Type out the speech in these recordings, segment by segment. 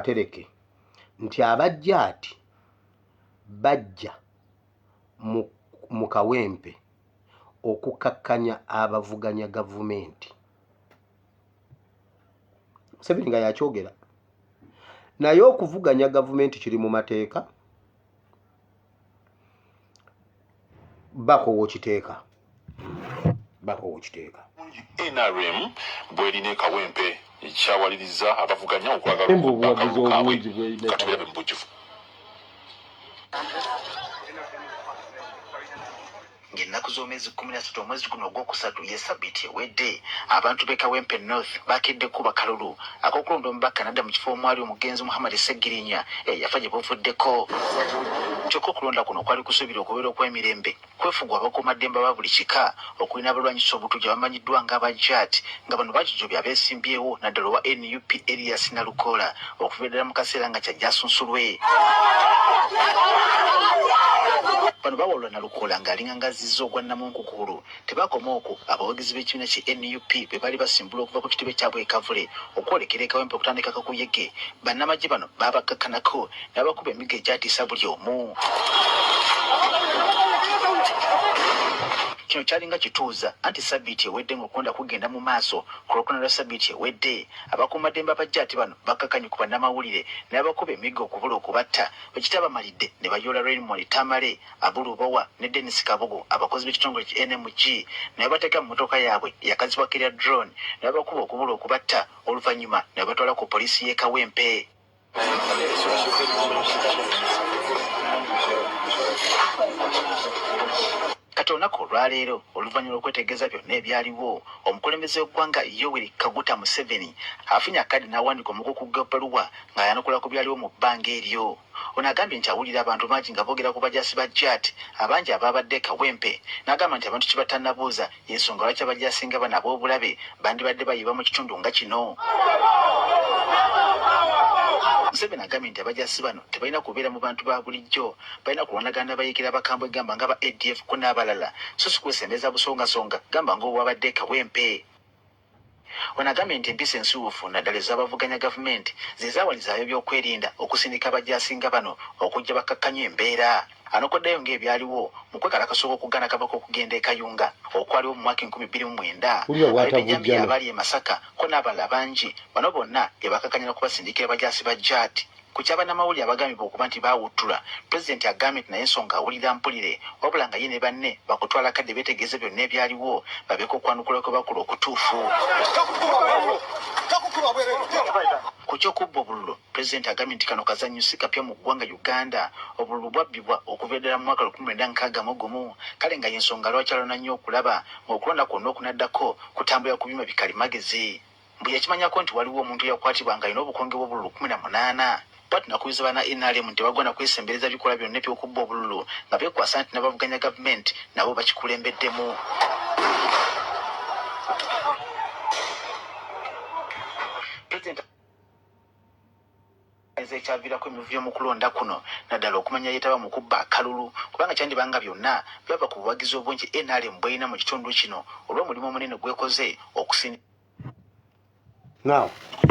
tereke nti abajjaati bajja mu Kawempe okukakkanya abavuganya gavumenti. Museveni nga yakyogera naye okuvuganya gavumenti kiri mu mateeka. Bakowo kiteeka NRM bwerine Kawempe ekyawaliriza abavuganya okwagala obuwagizi obungi katubirabe mu bujjuvu. Ng'ennaku z'omwezi 13 omwezi guno ogwokusatu ye Ssabbiiti ewedde abantu b'e Kawempe North bakeddeko bakalulu ak'okulonda omubaka n'adda mu kifo omwali omugenzi Muhammad Sseggirinya yafa gye buvuddeko. Kyokka okulonda kuno kwali kusuubira okubeera okw'emirembe kwefugwa abakuumaddembe aba buli kika okulina abalwanyisa obutujju abamanyiddwa ng'abajjaati nga bano bakijobya abeesimbyewo naddala owa NUP Erias Nalukoola okuva ddala mu kaseera nga kyajja asunsulwe. Bano bawalula Nalukoola ng'alinga ngazizza ogwa Namunkukulu. Tebakoma okwo abawagizi b'ekibiina ki NUP be baali basimbula okuva ku kitebe kyabwe e Kavule okwolekera e Kawempe okutandika kakuyege. Bannamagye bano baabakakkanako n'abakuba emigga egyatiisa buli omu. Kino kyalinga kituuza anti Ssabbiiti ewedde ng'okulonda kugenda mu maaso ku lwokuna lwa Ssabbiiti ewedde abakuumaddembe abajjaati bano bakkakkanye ku bannamawulire n'abakuba emigga okubula okubatta bwe kitabamalidde ne bayoola Raymond Tamale, Abulubowa ne Dennis Kabugu abakozi b'ekitongole ki NMG ne babateeka mu mmotoka yaabwe yakazibwako erya drone ne babakuba okubula okubatta oluvannyuma ne babatwala ku poliisi y'e Kawempe. Kati olunaku olwaleero oluvannyuma lw'okwetegereza byonna ebyaliwo omukulembeze w'eggwanga Yoweri Kaguta Museveni afunye akadi n'awandiika omukuku gw'ebbaluwa ng'ayanukula ku byaliwo mu bbanga eryo. Ono agambye nti awulira abantu bangi nga boogera ku bajaasi ba jjaati abangi abaabadde e Kawempe n'agamba nti abantu kye batannabuuza y'ensonga lwaki abajaasi nga bano ab'obulabe bandibadde bayiba mu kitundu nga kino. Museveni agambye nti abajaasi bano tebalina kubeera mu bantu ba bulijjo, balina kulwanagana bayiikira abakambwe gamba nga ba ADF ko n'abalala so si kwesembeza busongasonga gamba ng'obwabadde e Kawempe. Ono agambye nti empisa ensuufu naddala ez'abavuganya gavumenti ze zaawalizaayo ebyokwerinda okusindika abajaasi nga bano okujja bakkakkanya embeera. Anokoddayo ng'ebyaliwo mu kwekalakasa okugaana Kabaka okugenda e Kayunga okwaliwo mu mwaka 2009 ab'ebijambiya abaali e Masaka ko n'abalala bangi bano bonna ebakkakkanya okubasindikira abajaasi ba jjaati. Ku kyabannamawulire abagambibwa okuba nti baawuttula, Pulezidenti agambye nti naye ensonga awulira mpulire wabula nga ye ne banne bakutwala kadde beetegeeze byonna ebyaliwo babeeko okwanukula kwe bakola okutuufu. Ku ky'okubba obululu, Pulezidenti agambye nti kano kazannyo si kapya mu ggwanga Uganda. Obululu bwabbibwa okuva ddala mu mwaka 1961 kale nga y'ensonga lwaki alona nnyo okulaba ng'okulonda kwonna okunaddako kutambulira ku byuma bikalimagezi. Mbu yakimanyako nti waliwo omuntu eyakwatibwa ng'alina obukonge bw'obululu 18. Bw'ati nakubiza bana NRM nti bagwana kwesembereza bikola byonna eby'okubba obululu nga beekwasa nti n'abavuganya gavumenti nabo bakikulembeddemu. Pulezidenti ekyaviirako emivuyo mu kulonda kuno naddala okumanya yeetaba mu kubba akalulu kubanga kyandibanga byonna byava ku buwagizi obungi NRM bw'erina mu kitundu kino olw'omulimu omunene gwekoze okusindika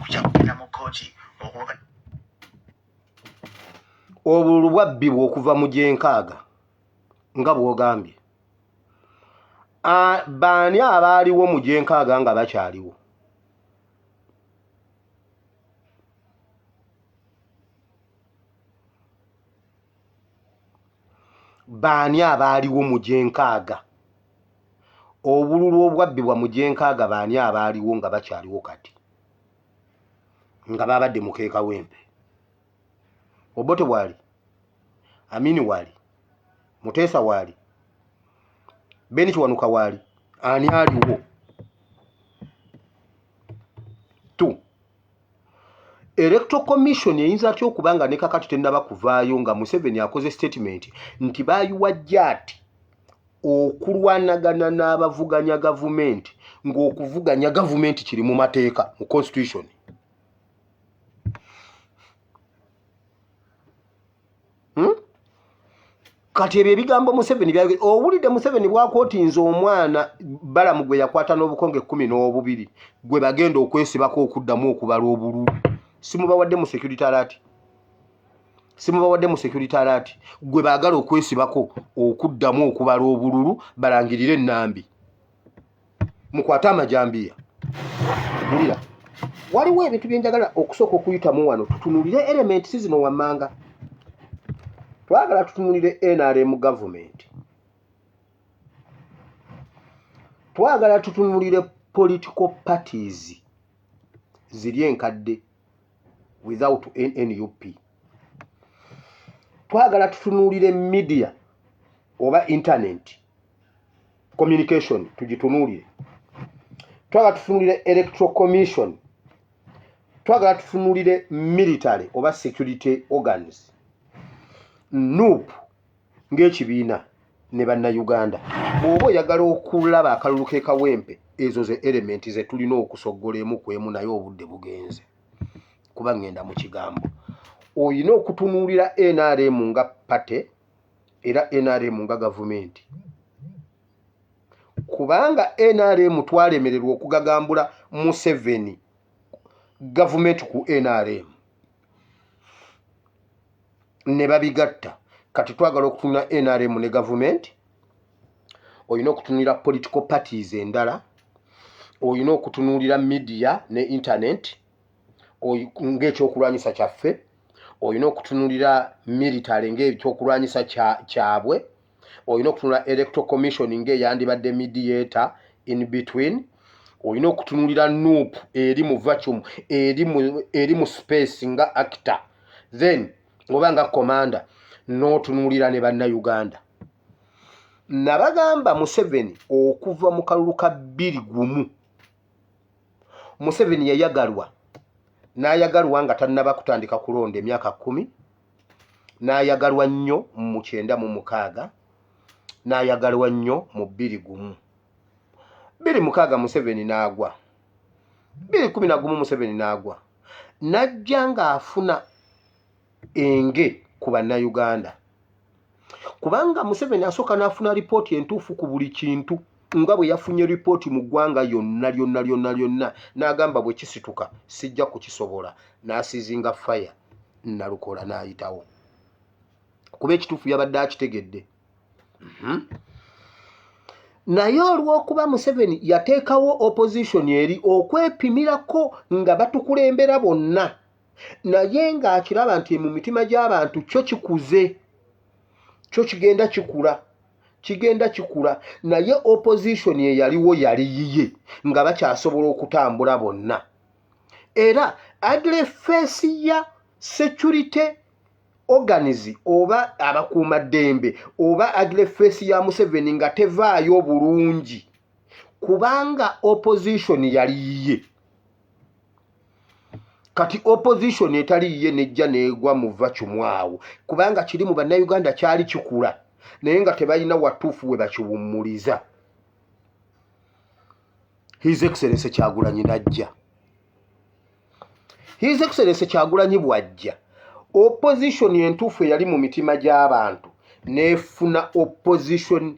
kukyakugenda mu kkooti okuba obululu bwabbibwa okuva mu gyenkaaga nga bw'ogambye. Baani abaaliwo mu gyenkaaga nga bakyaliwo? Baani abaaliwo mu gyenkaaga? Obululu obwabbibwa mu gyenkaaga baani abaaliwo nga bakyaliwo kati nga baabadde mu Kawempe? Obote waali, Amini waali, Muteesa waali, Beni Kiwanuka waali, ani aliwo? Electoral Commission eyinza atya okubanga ne kakati tennaba kuvaayo nga Museveni akoze statement nti baayiwa jjaati okulwanagana n'abavuganya gavumenti ng'okuvuganya gavumenti kiri mu mateeka mu constitution. Kati ebyo ebigambo Museveni byageze owulidde Museveni bwakootinze omwana Balamu gwe yakwata n'obukonge 12 gwe bagenda okwesibako okuddamu okubala obululu simubawadde mu security alert simubawadde mu security alert gwe baagala okwesibako okuddamu okubala obululu balangirire ennambi mukwate amajambiya bulira waliwo ebintu byenjagala okusooka okuyitamu wano tutunulire elements zino wammanga twagala tutunulire NRM government twagala tutunulire political parties ziri enkadde without NUP twagala tutunulire media oba internet communication tugitunulire twagala tutunulire electoral commission twagala tutunulire military oba security organs NUP ng'ekibiina ne bannayuganda bw'oba oyagala okulaba akalulu k'ekawempe ezo ze elementi ze tulina okusoggola kwemu naye obudde bugenze kuba ngenda mu kigambo oyina okutunuulira NRM nga pate era NRM nga gavumenti kubanga NRM twalemererwa okugagambula Museveni gavumenti ku NRM ne babigatta kati twagala okutunula NRM ne gavumenti oyina okutunulira political parties endala oyina okutunulira media ne internet ng'ekyokulwanyisa kyaffe oyina okutunulira military ng'ekyokulwanyisa kyabwe oyina okutunulira electoral commission ng'eyandibadde mediator in between oyina okutunulira NUP eri mu vacuum eri mu space nga actor then oba nga commander n'otunulira ne bannayuganda nabagamba Museveni okuva mu kalulu ka 21 Museveni yayagalwa n'ayagalwa nga tannaba kutandika kulonda emyaka 10 n'ayagalwa nnyo mu 96 n'ayagalwa nnyo mu 21 26 Museveni n'agwa 2011 Museveni n'agwa najja ng'afuna enge ku bannayuganda kubanga Museveni asooka n'afuna ripooti entuufu ku buli kintu nga bwe yafunye ripooti mu ggwanga lyonna n'agamba bwe kisituka sijja kukisobola n'asiizinga faya nalukola n'ayitawo kuba ekituufu yabadde akitegedde naye olw'okuba Museveni yateekawo opposition eri okwepimirako nga batukulembera bonna naye ng'akiraba nti mu mitima gy'abantu kyo kikuze kyo kigenda kikula naye opposition ye yaliwo yali yiye nga bakyasobola okutambula bonna era adrefesi ya security organs oba abakuumaddembe oba adrefesi ya Museveni nga tevaayo bulungi kubanga opposition yali yiye kati opposition etali yiye nejja neegwa mu vacuum awo kubanga kiri mu bannayuganda kyali kikula naye nga tebalina watuufu we bakiwummuliza His Excellency Kyagulanyi najja His Excellency Kyagulanyi bwajja opposition entuufu yali mu mitima gy'abantu nefuna opposition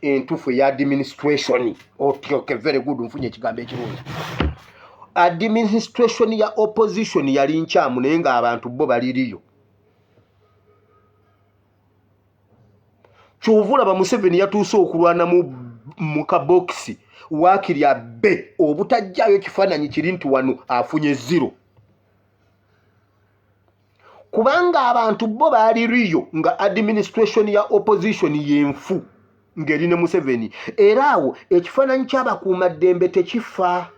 entuufu ya administration okay, very good mfunye ekigambo ekirungi administration ya opposition yali nkyamu naye nga abantu bo baliriyo kyovula ba Museveni yatuuse okulwana mu kabokisi waakirya be obutajjayo kifaananyi kiri nti wano afunye 0 kubanga abantu bo baliriyo nga administration ya opposition yenfu ngeri ne Museveni era awo ekifaananyi ky'abakuumaddembe tekifa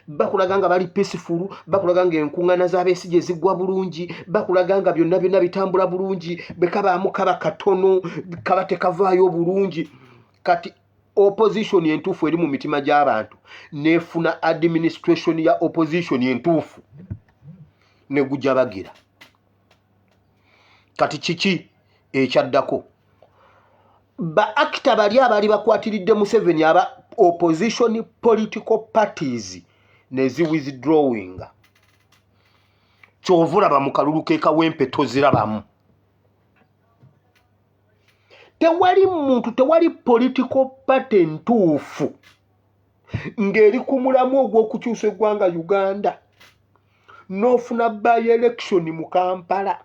bakulaga nga bali peaceful bakulaga nga enkuŋŋaana z'abeesigye ziggwa bulungi bakulaga nga byonna bitambula bulungi bekabaamu kaba katono kaba tekavaayo bulungi kati opposition entuufu eri mu mitima gy'abantu nefuna administration ya opposition entuufu ne gujja bagira kati kiki ekyaddako ba actor bali abali bakwatiridde Museveni aba opposition political parties nezi withdrawing kyovula ba mukalulu k'ekawempe tozirabamu tewali political party ntuufu ng'eri ku mulamu ogw'okukyusa eggwanga Uganda n'ofuna by election mu Kampala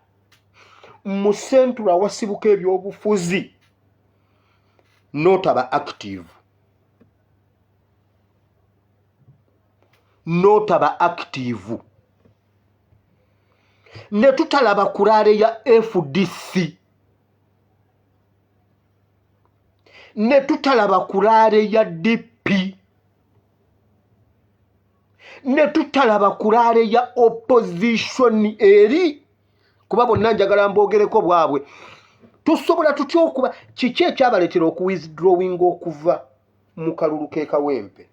mu Central wasibuka ebyobufuzi n'otaba active ne tutalaba kulaale ya FDC ne tutalaba kulaale ya DP ne tutalaba kulaale ya opposition eri kuba bonna njagala mbogereko bwabwe tusobola tutya okuba kiki ekyabaleetera okuwithdrawing okuva mu kalulu k'ekawempe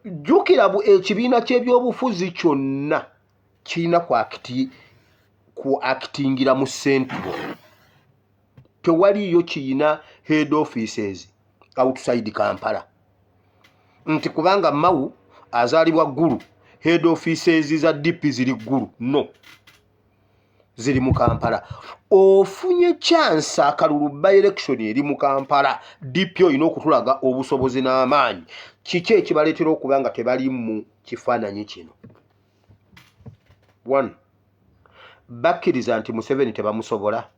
jjukira ekibiina ky'ebyobufuzi kyonna kirina ku actingira mu Central tewaliyo kiyina head offices outside Kampala nti kubanga Mau azaalibwa Gulu head offices za DP ziri Gulu no ziri mu Kampala ofunye chance akalulu by election eri mu Kampala DP oyina okutulaga obusobozi n'amaanyi kiki ekibaleetera okuba nga tebali mu kifaananyi kino 1 bakkiriza nti Museveni tebamusobola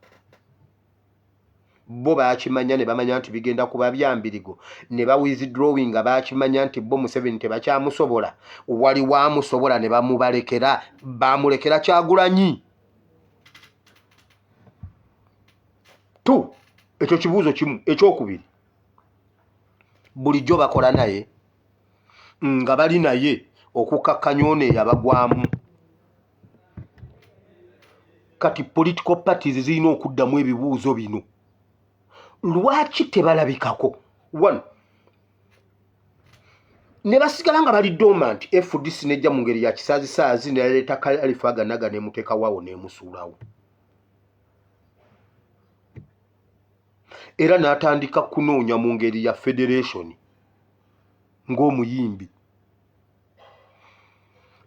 bo baakimanya ne bamanya nti bigenda kuba byambirigo ne bawithdrawing nga baakimanya nti bo Museveni tebakyamusobola wali wamusobola ne bamulekera Kyagulanyi tu ekyo kibuuzo kimu ekyokubiri bulijjo bakola naye nga bali naye okukakkanya ono eyabagwamu kati political parties zirina okuddamu ebibuuzo bino lwaki tebalabikako 1 ne basigala nga bali dormant FDC nejja mu ngeri ya kisaazisaazi neleeta Khalifa Ganaga nemuteeka waawo nemusuulawo era n'atandika kunoonya mu ngeri ya federation ng'omuyimbi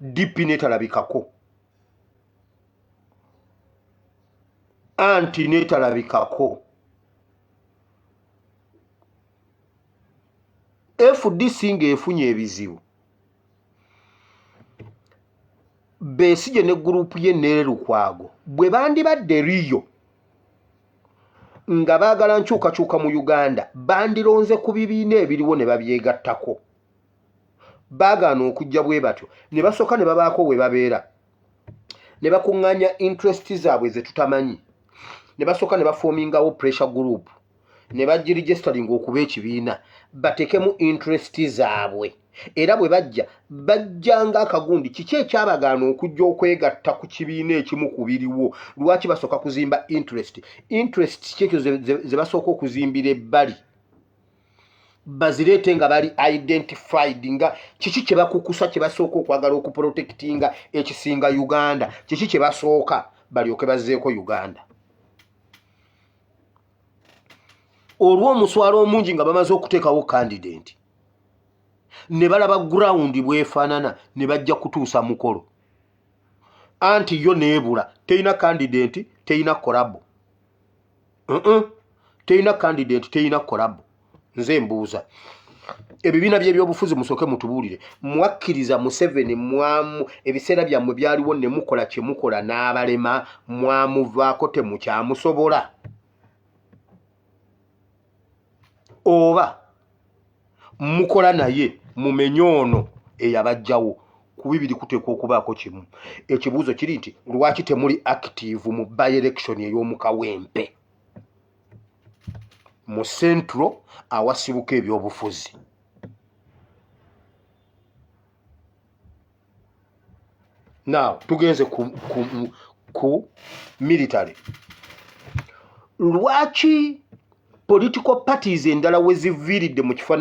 DP netalabikako anti netalabikako FDC ng'efunye ebizibu Besigye ne gurupu ye Nere Lukwago bwe bandibadde riyo nga baagala nkyukakyuka mu Uganda bandironze ku bibiina ebiriwo ne babyegattako baagaana okujja bwe batyo ne basooka ne babaako we babeera ne bakuŋŋaanya interest zaabwe ze tutamanyi ne basooka ne bafoomingawo pressure group ne bagiregistering okuba ekibiina batekemu interest zaabwe era bwe bajjanga akagundi kiki ekyabagaana okujja okwegatta ku kibiina ekimu ku biriwo lwaki basooka kuzimba interest kiki ze basooka okuzimbira ebbali bazireete nga bali identified nga kiki kye bakukusa kye basooka okwagala okuprotectinga ekisinga Uganda kiki kye basooka balyoke bazzeeko Uganda olw'omuswalo omungi nga bamaze okuteekawo candidate ne balaba ground bwefaanana ne bajja kutuusa mukolo anti yo neebula teyina candidate teyina kolabo teyina candidate teyina kolabo nze mbuuza ebibiina by'ebyobufuzi musooke mutubuulire mwakkiriza Museveni ebiseera byammwe byaliwo ne mukola kye mukola n'abalema mwamuvaako temukyamusobola oba mukola naye mumenye ono eyabajjawo ku bibiri kuteekwa okubaako kimu ekibuuzo kiri nti lwaki temuli active mu by election ey'omu Kawempe mu Central awasibuka ebyobufuzi now tugenze ku military lwaki political parties endala we ziviiridde mu kifaananyi